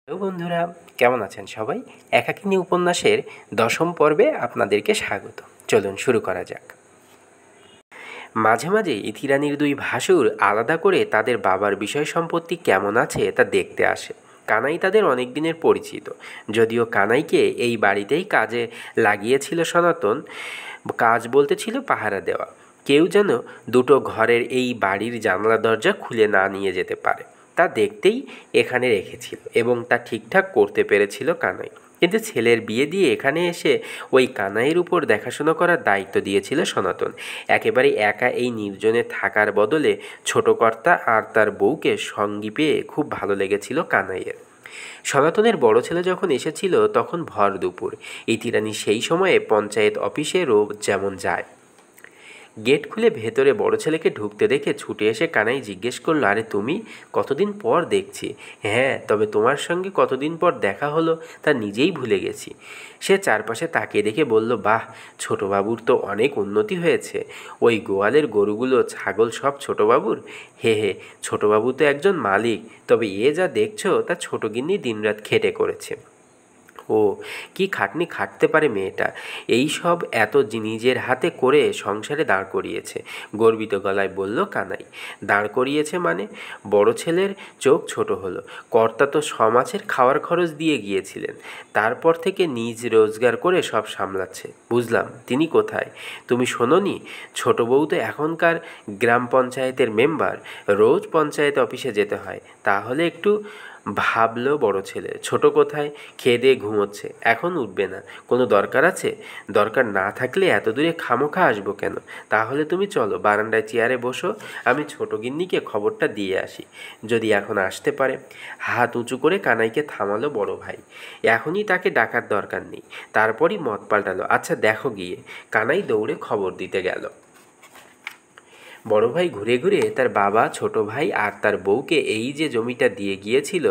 Hello বন্ধুরা, কেমন আছেন সবাই? একাকিনী উপন্যাসের 10ম পর্বে আপনাদেরকে স্বাগত। চলুন শুরু করা যাক। মাঝে মাঝে ইথিরানির দুই ভাসুর আলাদা করে তাদের বাবার বিষয় সম্পত্তি কেমন আছে তা দেখতে আসে। কানাই তাদের অনেক দিনের পরিচিত, যদিও কানাইকে এই বাড়িতেই কাজে লাগিয়েছিল সনাতন। কাজ বলতে ছিল পাহারা দেওয়া। কেউ যেন দুটো ঘরের এই বাড়ির জানলা দরজা খুলে না নিয়ে যেতে পারে তা দেখতেই এখানে রেখেছিল, এবং তা ঠিকঠাক করতে পেরেছিল কানাই। কিন্তু ছেলের বিয়ে দিয়ে এখানে এসে ওই কানাইয়ের উপর দেখাশোনা করার দায়িত্ব দিয়েছিল সনাতন। একেবারে একা এই নির্জনে থাকার বদলে ছোট কর্তা আর তার বউকে সঙ্গী পেয়ে খুব ভালো লেগেছিল কানাইয়ের। সনাতনের বড় ছেলে যখন এসেছিল তখন ভর দুপুর। ইতিরানী সেই সময়ে পঞ্চায়েত অফিসে রোজ যেমন যায়। গেট খুলে ভেতরে বড় ছেলেকে ঢুকতে দেখে ছুটে এসে কানাই জিজ্ঞেস করলো, আরে তুমি? কতদিন পর দেখছি। হ্যাঁ, তবে তোমার সঙ্গে কতদিন পর দেখা হলো তা নিজেই ভুলে গেছি। সে চারপাশে তাকিয়ে দেখে বলল, বাহ, ছোটবাবুর তো অনেক উন্নতি হয়েছে। ওই গোয়ালের গরুগুলো ছাগল সব ছোটবাবুর? হে হে, ছোটবাবু তো একজন মালিক, তবে এ যা দেখছো তা ছোট গিন্নি দিনরাত খেটে করেছে। ও, কি খাটনি খাটতে পারে মেয়েটা! এই সব এত নিজের হাতে করে সংসারে দাঁড় করিয়েছে, গর্বিত গলায় বলল কানাই। দাঁড় করিয়েছে মানে? বড় ছেলের চোখ ছোট হলো। কর্তা তো সমাজের খাওয়ার খরচ দিয়ে গিয়েছিলেন, তারপর থেকে নিজ রোজগার করে সব সামলাচ্ছে। বুঝলাম, তিনি কোথায়? তুমি শোনোনি? ছোট বউ তো এখনকার গ্রাম পঞ্চায়েতের মেম্বার, রোজ পঞ্চায়েত অফিসে যেতে হয়। তাহলে একটু ভাবলো বড় ছেলে। ছোট কোথায়? খেয়ে দিয়ে ঘুমোচ্ছে, এখন উঠবে না। কোনো দরকার আছে? দরকার না থাকলে এত দূরে খামোখা আসবো কেন? তাহলে তুমি চলো, বারান্দায় চেয়ারে বসো, আমি ছোট গিন্নিকে খবরটা দিয়ে আসি, যদি এখন আসতে পারে। হাত উঁচু করে কানাইকে থামালো বড় ভাই। এখনই তাকে ডাকার দরকার নেই। তারপরই মত পাল্টালো, আচ্ছা দেখো গিয়ে। কানাই দৌড়ে খবর দিতে গেল। বড় ভাই ঘুরে ঘুরে তার বাবা, ছোট ভাই আর তার বউকে এই যে জমিটা দিয়ে গিয়েছিল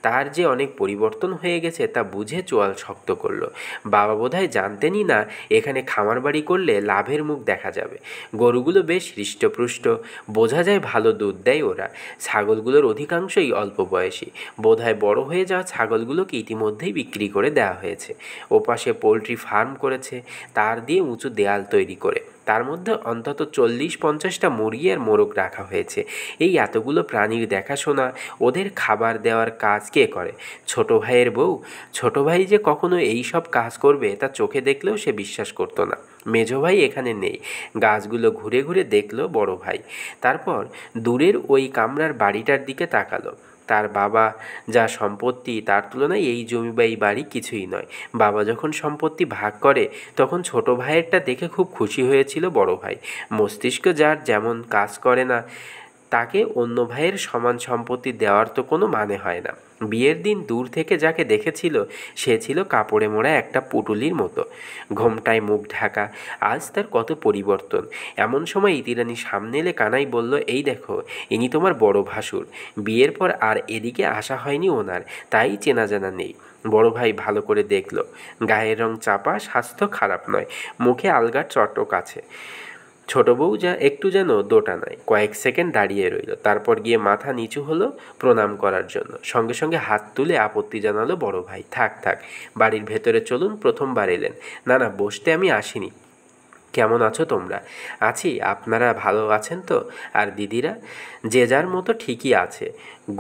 তার যে অনেক পরিবর্তন হয়ে গেছে তা বুঝে চোয়াল শক্ত করলো। বাবা বোধহয় জানতেনই না এখানে খামার বাড়ি করলে লাভের মুখ দেখা যাবে। গরুগুলো বেশ হৃষ্টপুষ্ট, বোঝা যায় ভালো দুধ দেয় ওরা। ছাগলগুলোর অধিকাংশই অল্প বয়সী, বোধহয় বড় হয়ে যাওয়া ছাগলগুলোকে ইতিমধ্যেই বিক্রি করে দেওয়া হয়েছে। ওপাশে পোলট্রি ফার্ম করেছে, তার দিয়ে উঁচু দেয়াল তৈরি করে। তার মধ্যে অন্তত 40-50টা মুরগি আর মোরগ রাখা হয়েছে। এই এতগুলো প্রাণীর দেখাশোনা, ওদের খাবার দেওয়ার কাজ কে করে? ছোট ভাইয়ের বউ। ছোট ভাই যে কখনো এই সব কাজ করবে তা চোখে দেখলেও সে বিশ্বাস করতো না। মেজো ভাই এখানে নেই। গাছগুলো ঘুরে ঘুরে দেখলো বড় ভাই, তারপর দূরের ওই কামরার বাড়িটার দিকে তাকালো। তার বাবা যা সম্পত্তি তার তুলনায় এই জমি বা এই বাড়ি কিছুই নয়। বাবা যখন সম্পত্তি ভাগ করে তখন ছোট ভাইয়েরটা দেখে খুব খুশি হয়েছিল বড় ভাই। মস্তিষ্ক যার যেমন কাজ করে না, তাকে অন্য ভাইয়ের সমান সম্পত্তি দেওয়ার তো কোনো মানে হয় না। বিয়ের দিন দূর থেকে যাকে দেখেছিল সে ছিল কাপড়ে মোড়া একটা পুটুলির মতো, ঘোমটায় মুখ ঢাকা। আজ তার কত পরিবর্তন! এমন সময় ইতিরানী সামনে এলে কানাই বলল, এই দেখো, ইনি তোমার বড় ভাসুর। বিয়ের পর আর এদিকে আসা হয়নি ওনার, তাই চেনা জানা নেই। বড় ভাই ভালো করে দেখল। গায়ের রং চাপা, স্বাস্থ্য খারাপ নয়, মুখে আলগার চটক আছে। ছোট বউ একটু যেন দোটানায় কয়েক সেকেন্ড দাঁড়িয়ে রইল, তারপর গিয়ে মাথা নিচু হলো প্রণাম করার জন্য। সঙ্গে সঙ্গে হাত তুলে আপত্তি জানালো বড় ভাই, থাক থাক, বাড়ির ভেতরে চলুন, প্রথমবার এলেন। না না, বসতে আমি আসিনি। কেমন আছো তোমরা? আছি, আপনারা ভালো আছেন তো? আর দিদিরা? যে যার মতো ঠিকই আছে।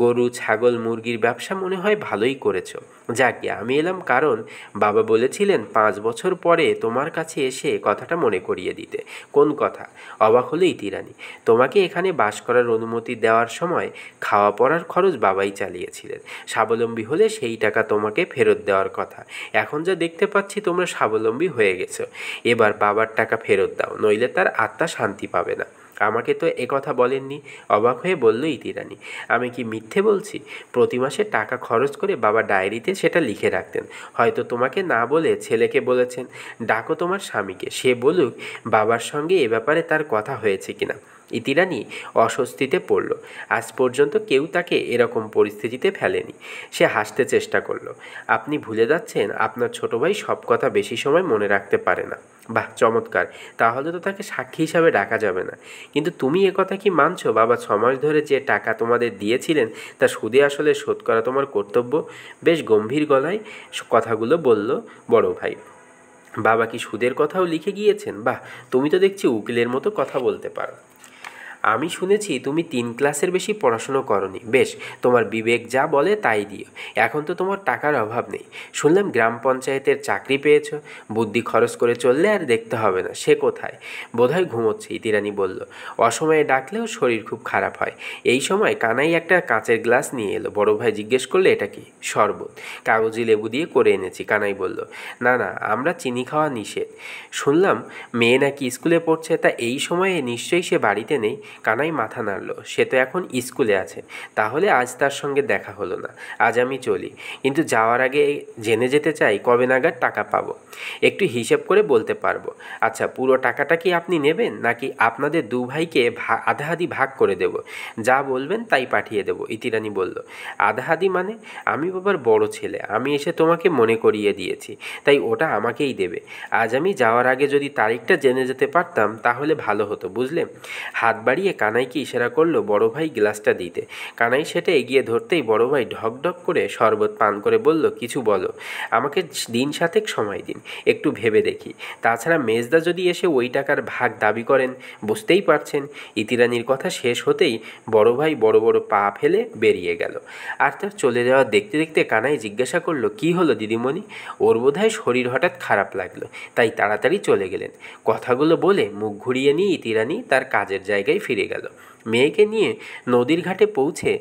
গরু, ছাগল, মুরগির ব্যবসা মনে হয় ভালোই করেছো। যাকে আমি এলাম কারণ বাবা বলেছিলেন 5 বছর পরে তোমার কাছে এসে কথাটা মনে করিয়ে দিতে। কোন কথা? অবাক হলো ইতিরানী। তোমাকে এখানে বাস করার অনুমতি দেওয়ার সময় খাওয়া পড়ার খরচ বাবাই চালিয়েছিলেন। স্বাবলম্বী হলে সেই টাকা তোমাকে ফেরত দেওয়ার কথা। এখন যা দেখতে পাচ্ছি তোমরা স্বাবলম্বী হয়ে গেছো। এবার বাবার টাকা ফেরত দাও, নইলে তার আত্মা শান্তি পাবে না। আমাকে তো কথা বলেননি। অবাক হয়ে বলল ইতিরানী। আমি কি মিথ্যে বলছি? প্রতি মাসে টাকা খরচ করে বাবা ডায়েরিতে সেটা লিখে রাখতেন। হয়তো তোমাকে না বলে ছেলেকে বলেছেন। ডাকো তোমার স্বামীকে, সে বলুক বাবার সঙ্গে এ ব্যাপারে তার কথা হয়েছে কিনা। ইতিরানী অস্বস্তিতে পড়ল। আজ পর্যন্ত কেউ তাকে এরকম পরিস্থিতিতে ফেলেনি। সে হাসতে চেষ্টা করল। আপনি ভুলে যাচ্ছেন আপনার ছোট ভাই সব কথা বেশি সময় মনে রাখতে পারে না। বাহ, চমৎকার! তাহলে তো তাকে সাক্ষী হিসাবে ডাকা যাবে না। কিন্তু তুমি একথা কি মানছো বাবা 6 মাস ধরে যে টাকা তোমাদের দিয়েছিলেন তা সুদে আসলে শোধ করা তোমার কর্তব্য? বেশ গম্ভীর গলায় কথাগুলো বলল বড় ভাই। বাবা কি সুদের কথাও লিখে গিয়েছেন? বাহ, তুমি তো দেখছি উকিলের মতো কথা বলতে পারো। আমি শুনেছি তুমি 3 ক্লাসের বেশি পড়াশুনো করনি। বেশ, তোমার বিবেক যা বলে তাই দিও। এখন তো তোমার টাকার অভাব নেই। শুনলাম গ্রাম পঞ্চায়েতের চাকরি পেয়েছো। বুদ্ধি খরচ করে চললে আর দেখতে হবে না। সে কোথায়? বোধহয় ঘুমোচ্ছে, ইতিরানী বলল। অসময়ে ডাকলেও শরীর খুব খারাপ হয়। এই সময় কানাই একটা কাঁচের গ্লাস নিয়ে এলো। বড় ভাই জিজ্ঞেস করলে, এটা কি? শরবত, কাগজি লেবু দিয়ে করে এনেছি। কানাই বলল, না না, আমরা চিনি খাওয়া নিষেধ। শুনলাম মেয়ে নাকি স্কুলে পড়ছে, তা এই সময়ে নিশ্চয়ই সে বাড়িতে নেই। কানাই মাথা নাড়ল। সে তো এখন স্কুলে আছে। তাহলে আজ তার সঙ্গে দেখা হলো না। আজ আমি চলি, কিন্তু যাওয়ার আগে জেনে যেতে চাই কবে নাগাদ টাকা পাবো। একটু হিসেব করে বলতে পারবো। আচ্ছা, পুরো টাকাটা কি আপনি নেবেন, নাকি আপনাদের 2 ভাইকে আধাআধি ভাগ করে দেব? যা বলবেন তাই পাঠিয়ে দেব, ইতিরানী বলল। আধাআধি মানে? আমি বাবার বড় ছেলে, আমি এসে তোমাকে মনে করিয়ে দিয়েছি, তাই ওটা আমাকেই দেবে। আজ আমি যাওয়ার আগে যদি তারিখটা জেনে যেতে পারতাম তাহলে ভালো হতো, বুঝলে? হাত বাড়িয়ে কানাইকে ইশারা করলো বড় ভাই গ্লাসটা দিতে। কানাই সেটা এগিয়ে ধরতেই বড় ভাই ঢক ঢক করে শরবত পান করে বলল, কিছু বলো, আমাকে দিন 7 সময় দিন, একটু ভেবে দেখি। তাছাড়া মেজদা যদি এসে ওই টাকার ভাগ দাবি করেন, বুঝতেই পারছেন। ইতিরানীর কথা শেষ হতেই বড় ভাই বড় বড় পা ফেলে বেরিয়ে গেল। আর তার চলে যাওয়া দেখতে দেখতে কানাই জিজ্ঞাসা করলো, কি হলো দিদিমণি? ওর বোধহয় শরীর হঠাৎ খারাপ লাগলো, তাই তাড়াতাড়ি চলে গেলেন। কথাগুলো বলে মুখ ঘুরিয়ে নিয়ে ইতিরানী তার কাজের জায়গায় ফিরে গেল। মেয়েকে নিয়ে নদীর ঘাটে পৌঁছে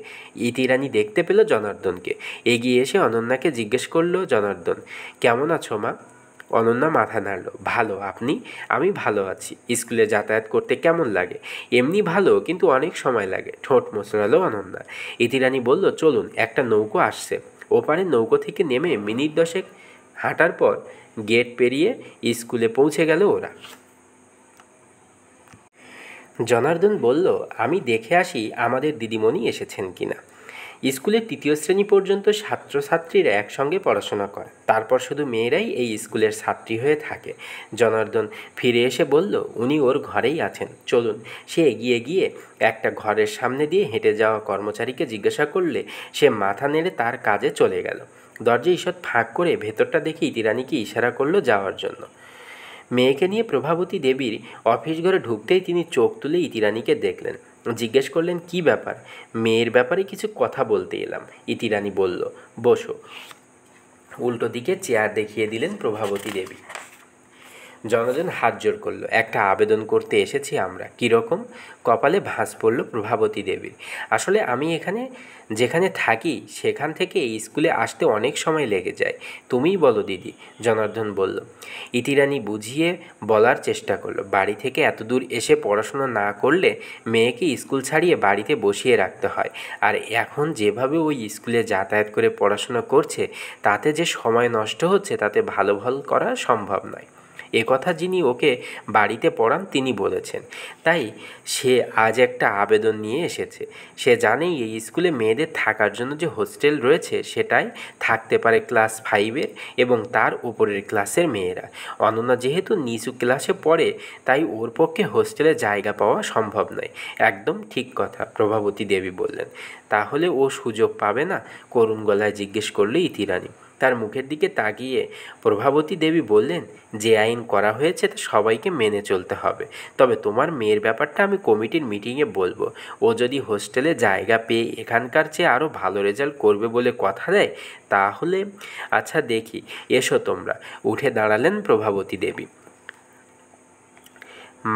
ইতিরানী দেখতে পেল জনার্দনকে। এগিয়ে এসে অনন্যাকে জিজ্ঞেস করলো, জনার্দন, কেমন আছো মা? অনন্যা মাথা নাড়ল। ভালো, আপনি? আমি ভালো আছি। স্কুলে যাতায়াত করতে কেমন লাগে? এমনি ভালো, কিন্তু অনেক সময় লাগে, ঠোঁট মোচড়ালো অনন্যা। ইতিরানী বলল, চলুন, একটা নৌকো আসছে। ওপারে নৌকো থেকে নেমে মিনিট 10 হাঁটার পর গেট পেরিয়ে স্কুলে পৌঁছে গেল ওরা। জনার্দন বলল, আমি দেখে আসি আমাদের দিদিমণি এসেছেন কিনা। স্কুলের 3য় শ্রেণী পর্যন্ত ছাত্রছাত্রীরা একসঙ্গে পড়াশোনা করে, তারপর শুধু মেয়েরাই এই স্কুলের ছাত্রী হয়ে থাকে। জনার্দন ফিরে এসে বলল, উনি ওর ঘরেই আছেন, চলুন। সে এগিয়ে গিয়ে একটা ঘরের সামনে দিয়ে হেঁটে যাওয়া কর্মচারীকে জিজ্ঞাসা করলে সে মাথা নেড়ে তার কাজে চলে গেল। দরজা ঈষৎ ফাঁক করে ভেতরটা দেখে ইতিরানীকে ইশারা করলো যাওয়ার জন্য। মেয়েকে নিয়ে প্রভাবতী দেবীর অফিস ঘরে ঢুকতেই তিনি চোখ তুলে ইতিরানীকে দেখলেন। জিজ্ঞেস করলেন, কি ব্যাপার? মেয়ের ব্যাপারে কিছু কথা বলতে এলাম। ইতিরানী বলল, বসো। উল্টো দিকে চেয়ার দেখিয়ে দিলেন প্রভাবতী দেবী। জনজন হাত জোর করলো। একটা আবেদন করতে এসেছি আমরা। কীরকম? কপালে ভাঁজ পড়ল প্রভাবতী দেবীর। আসলে আমি যেখানে থাকি সেখান থেকে এই স্কুলে আসতে অনেক সময় লেগে যায়। তুমিই বলো দিদি, জনার্দন বলল। ইতিরানী বুঝিয়ে বলার চেষ্টা করলো, বাড়ি থেকে এত দূর এসে পড়াশোনা না করলে মেয়েকে স্কুল ছাড়িয়ে বাড়িতে বসিয়ে রাখতে হয়। আর এখন যেভাবে ওই স্কুলে যাতায়াত করে পড়াশোনা করছে তাতে যে সময় নষ্ট হচ্ছে তাতে ভালো করা সম্ভব নয়। একথা যিনি ওকে বাড়িতে পড়ান তিনি বলেছেন। তাই সে আজ একটা আবেদন নিয়ে এসেছে। সে জানেই এই স্কুলে মেয়েদের থাকার জন্য যে হোস্টেল রয়েছে সেটাই থাকতে পারে ক্লাস 5-এর এবং তার উপরের ক্লাসের মেয়েরা। অনন্যা যেহেতু নিচু ক্লাসে পড়ে তাই ওর পক্ষে হোস্টেলে জায়গা পাওয়া সম্ভব নয়। একদম ঠিক কথা, প্রভাবতী দেবী বললেন। তাহলে ও সুযোগ পাবে না? করুণ গলায় জিজ্ঞেস করল ইতিরানী। তার মুখের দিকে তাকিয়ে প্রভাবতী দেবী বললেন, যে আইন করা হয়েছে তা সবাইকে মেনে চলতে হবে। তবে তোমার মেয়ের ব্যাপারটা আমি কমিটির মিটিংয়ে বলবো। ও যদি হোস্টেলে জায়গা পেয়ে এখানকার চেয়ে আরও ভালো রেজাল্ট করবে বলে কথা দেয় তাহলে আচ্ছা দেখি, এসো তোমরা। উঠে দাঁড়ালেন প্রভাবতী দেবী।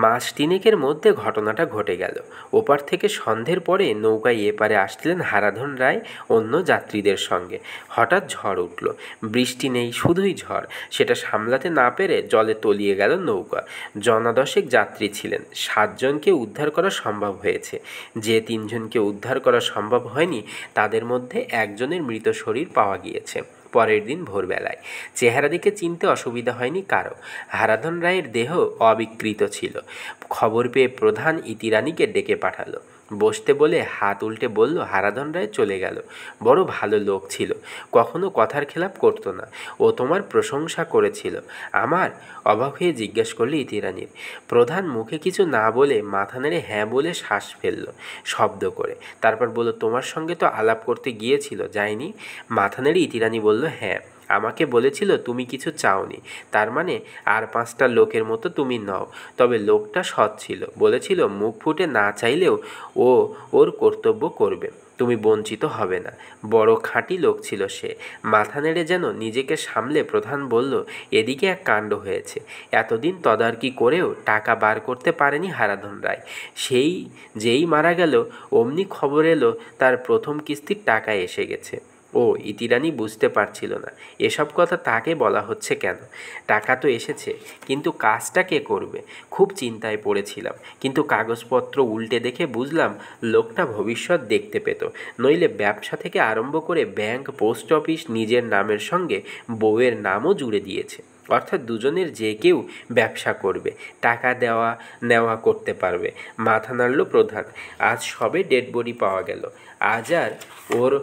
মাস 3-এর মধ্যে ঘটনাটা ঘটে গেল। ওপার থেকে সন্ধ্যের পরে নৌকায় এপারে আসছিলেন হারাধন রায় অন্য যাত্রীদের সঙ্গে। হঠাৎ ঝড় উঠল। বৃষ্টি নেই, শুধুই ঝড়। সেটা সামলাতে না পেরে জলে তলিয়ে গেল নৌকা। 10 যাত্রী ছিলেন। 7 জনকে উদ্ধার করা সম্ভব হয়েছে। যে 3 জনকে উদ্ধার করা সম্ভব হয়নি তাদের মধ্যে একজনের মৃত শরীর পাওয়া গিয়েছে। পরের দিন ভোরবেলায় চেহারা দেখে চিনতে অসুবিধা হয়নি কারো। হারাধন রায়ের দেহ অবিকৃত ছিল। খবর পেয়ে প্রধান ইতিরানীকে ডেকে পাঠালো। বসতে বলে হাত উল্টে বলল, হারাধন রায় চলে গেল। বড় ভালো লোক ছিল, কখনো কথার খেলাপ করতো না। ও তোমার প্রশংসা করেছিল। আমার অবাক হয়ে জিজ্ঞেস করলে ইতিরানীর। প্রধান মুখে কিছু না বলে মাথা নেড়ে হ্যাঁ বলে শ্বাস ফেলল শব্দ করে। তারপর বলল, তোমার সঙ্গে তো আলাপ করতে গিয়েছিল, যায়নি? মাথা নেড়ে ইতিরানী বলল, হ্যাঁ, আমাকে বলেছিল তুমি কিছু চাওনি, তার মানে আর 5টা লোকের মতো তুমি নও। তবে লোকটা সৎ ছিল, বলেছিল মুখ ফুটে না চাইলেও ও ওর কর্তব্য করবে, তুমি বঞ্চিত হবে না। বড় খাঁটি লোক ছিল সে। মাথা নেড়ে যেন নিজেকে সামলে প্রধান বলল, এদিকে এক কাণ্ড হয়েছে। এতদিন তদারকি করেও টাকা বার করতে পারেনি হারাধন রায়। যেই মারা গেল অমনি খবর এলো তার প্রথম কিস্তির টাকা এসে গেছে। ও ইতিরানী বুঝতে পারছিল না এসব কথা তাকে বলা হচ্ছে কেন। টাকা তো এসেছে, কিন্তু কাজটা কে করবে? খুব চিন্তায় পড়েছিলাম, কিন্তু কাগজপত্র উল্টে দেখে বুঝলাম লোকটা ভবিষ্যৎ দেখতে পেত। নইলে ব্যবসা থেকে আরম্ভ করে ব্যাংক, পোস্ট অফিস নিজের নামের সঙ্গে বউয়ের নামও জুড়ে দিয়েছে। অর্থাৎ দুজনের যে কেউ ব্যবসা করবে, টাকা দেওয়া নেওয়া করতে পারবে। মাথা নাড়ল প্রধান। আজ সবে ডেড বডি পাওয়া গেল। আজ আর ওর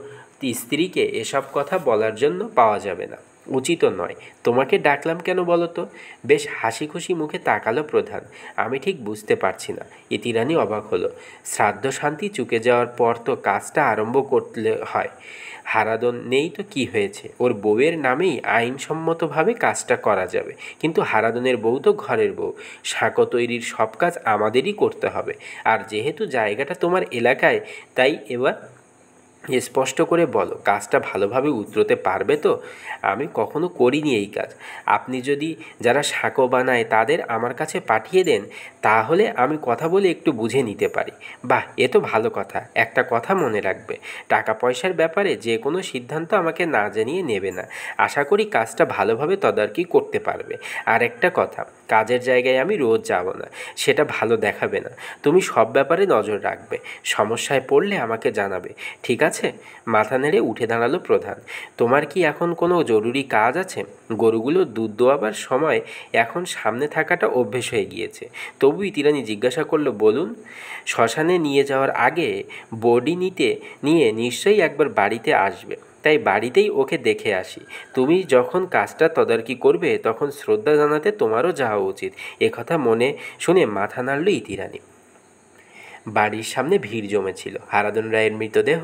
স্ত্রীকে এসব কথা বলার জন্য পাওয়া যাবে না, উচিত নয়। তোমাকে ডাকলাম কেন বলো তো? বেশ হাসি খুশি মুখে তাকালো প্রধান। আমি ঠিক বুঝতে পারছি না। ইতিরানী অবাক হলো। শ্রাদ্ধ শান্তি চুকে যাওয়ার পর তো কাজটা আরম্ভ করতে হয়। হারাধন নেই তো কি হয়েছে, ওর বউয়ের নামেই আইনসম্মতভাবে কাজটা করা যাবে। কিন্তু হারাধনের বউ তো ঘরের বউ, সাঁকো তৈরির সব কাজ আমাদেরই করতে হবে। আর যেহেতু জায়গাটা তোমার এলাকায়, তাই এবার স্পষ্ট করে বলো, কাজটা ভালোভাবে উতরোতে পারবে তো? আমি কখনো করিনি এই কাজ। আপনি যদি যারা সাঁকো বানায় তাদের আমার কাছে পাঠিয়ে দেন, তাহলে আমি কথা বলে একটু বুঝে নিতে পারি। বাহ, এ তো ভালো কথা। একটা কথা মনে রাখবে, টাকা পয়সার ব্যাপারে যে কোনো সিদ্ধান্ত আমাকে না জানিয়ে নেবে না। আশা করি কাজটা ভালোভাবে তদারকি করতে পারবে। আর একটা কথা, কাজের জায়গায় আমি রোজ যাব না, সেটা ভালো দেখাবে না। তুমি সব ব্যাপারে নজর রাখবে, সমস্যায় পড়লে আমাকে জানাবে, ঠিক আছে? মাথা নেড়ে উঠে দাঁড়ালো প্রধান। তোমার কি এখন কোনো জরুরি কাজ আছে? গরুগুলো দুধ দোয়াবার সময় এখন সামনে থাকাটা অভ্যেস হয়ে গিয়েছে। তবু ইতিরানী জিজ্ঞাসা করলো, বলুন। শ্মশানে নিয়ে যাওয়ার আগে বডি নিয়ে নিশ্চয়ই একবার বাড়িতে আসবে, তাই বাড়িতেই ওকে দেখে আসি। তুমি যখন কাজটা তদারকি করবে তখন শ্রদ্ধা জানাতে তোমারও যাওয়া উচিত। একথা শুনে মাথা নাড়ল ইতিরানী। বাড়ির সামনে ভিড় জমেছিল। হারাধন রায়ের মৃতদেহ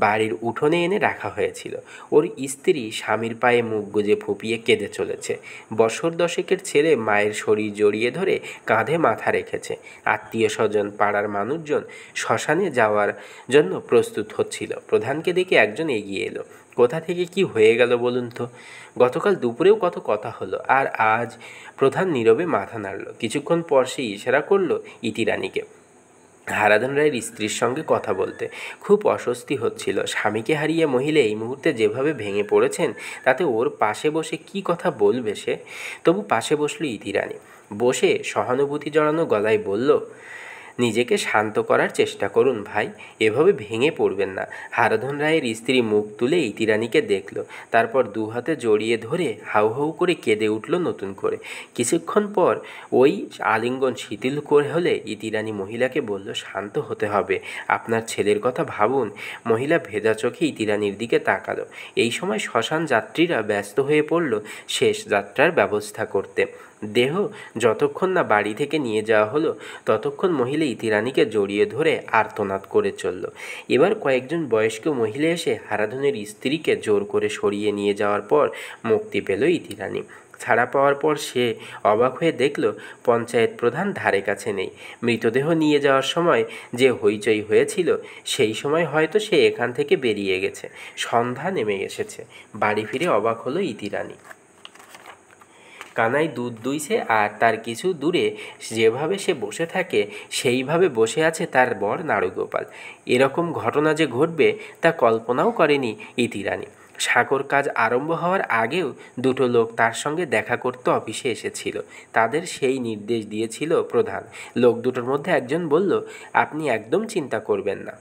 বাড়ির উঠোনে এনে রাখা হয়েছিল। ওর স্ত্রী স্বামীর পায়ে মুখ গুজে ফুঁপিয়ে কেঁদে চলেছে। বছর দশেকের ছেলে মায়ের শরীর জড়িয়ে ধরে কাঁধে মাথা রেখেছে। আত্মীয় স্বজন, পাড়ার মানুষজন শ্মশানে যাওয়ার জন্য প্রস্তুত হচ্ছিল। প্রধানকে দেখে একজন এগিয়ে এলো। কোথা থেকে কি হয়ে গেল বলুন তো? গতকাল দুপুরেও কত কথা হলো, আর আজ? প্রধান নীরবে মাথা নাড়ল। কিছুক্ষণ পর সে ইশারা করল ইতিরানীকে হারাধন রায়ের স্ত্রীর সঙ্গে কথা বলতে। খুব অস্বস্তি হচ্ছিল। স্বামীকে হারিয়ে মহিলা এই মুহূর্তে যেভাবে ভেঙে পড়েছেন, তাতে ওর পাশে বসে কি কথা বলবে সে? তবু পাশে বসল ইতিরানী। বসে সহানুভূতি জড়ানো গলায় বলল, নিজেকে শান্ত করার চেষ্টা করুন ভাই, এভাবে ভেঙে পড়বেন না। হারাধন রায়ের স্ত্রী মুখ তুলে ইতিরানীকে দেখল, তারপর দু হাতে জড়িয়ে ধরে হাউ হাউ করে কেঁদে উঠল নতুন করে। কিছুক্ষণ পর ওই আলিঙ্গন শিথিল করে হলে ইতিরানী মহিলাকে বলল, শান্ত হতে হবে, আপনার ছেলের কথা ভাবুন। মহিলা ভেজা চোখে ইতিরানীর দিকে তাকালো। এই সময় শ্মশান যাত্রীরা ব্যস্ত হয়ে পড়ল শেষ যাত্রার ব্যবস্থা করতে। দেহ যতক্ষণ না বাড়ি থেকে নিয়ে যাওয়া হলো, ততক্ষণ মহিলা ইতিরানীকে জড়িয়ে ধরে আর্তনাদ করে চলল। এবার কয়েকজন বয়স্ক মহিলা এসে হারাধনের স্ত্রীকে জোর করে সরিয়ে নিয়ে যাওয়ার পর মুক্তি পেল ইতিরানী। ছাড়া পাওয়ার পর সে অবাক হয়ে দেখল পঞ্চায়েত প্রধান ধারে কাছে নেই। মৃতদেহ নিয়ে যাওয়ার সময় যে হইচই হয়েছিল, সেই সময় হয়তো সে এখান থেকে বেরিয়ে গেছে। সন্ধ্যা নেমে এসেছে। বাড়ি ফিরে অবাক হলো ইতিরানী। কানাই দুধ দুইছে, আর তার কিছু দূরে যেভাবে সে বসে থাকে সেইভাবে বসে আছে তার বর নাড়ুগোপাল। এরকম ঘটনা যে ঘটবে তা কল্পনাও করেনি ইতিরানী। সাঁকোর কাজ আরম্ভ হওয়ার আগেও দুটো লোক তার সঙ্গে দেখা করতে অফিসে এসেছিল। তাদের সেই নির্দেশ দিয়েছিল প্রধান। লোক দুটোর মধ্যে একজন বলল, আপনি একদম চিন্তা করবেন না,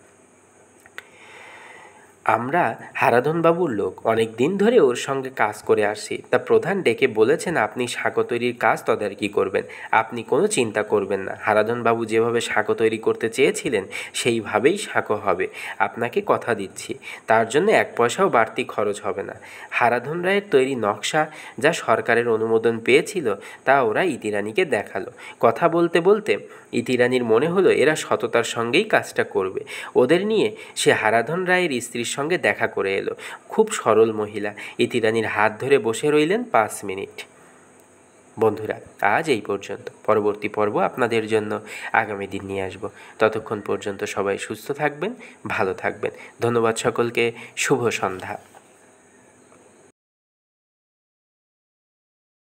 আমরা হারাধনবাবুর লোক, অনেক দিন ধরে ওর সঙ্গে কাজ করে আসছি। তা প্রধান ডেকে বলেছেন আপনি সাঁকো তৈরির কাজ তদারকি করবেন। আপনি কোনো চিন্তা করবেন না, হারাধনবাবু যেভাবে সাঁকো তৈরি করতে চেয়েছিলেন সেইভাবেই সাঁকো হবে, আপনাকে কথা দিচ্ছি। তার জন্য এক পয়সাও বাড়তি খরচ হবে না। হারাধন রায়ের তৈরি নকশা যা সরকারের অনুমোদন পেয়েছিল তা ওরা ইতিরানীকে দেখালো। কথা বলতে বলতে ইতিরানীর মনে হলো এরা সততার সঙ্গেই কাজটা করবে। ওদের নিয়ে সে হারাধন রায়ের স্ত্রীর সঙ্গে দেখা করে এলো। খুব সরল মহিলা। ইতিরানীর হাত ধরে বসে রইলেন 5 মিনিট। বন্ধুরা, আজ এই পর্যন্ত। পরবর্তী পর্ব আপনাদের জন্য আগামী দিন নিয়ে আসব। ততক্ষণ পর্যন্ত সবাই সুস্থ থাকবেন, ভালো থাকবেন। ধন্যবাদ সকলকে। শুভ সন্ধ্যা।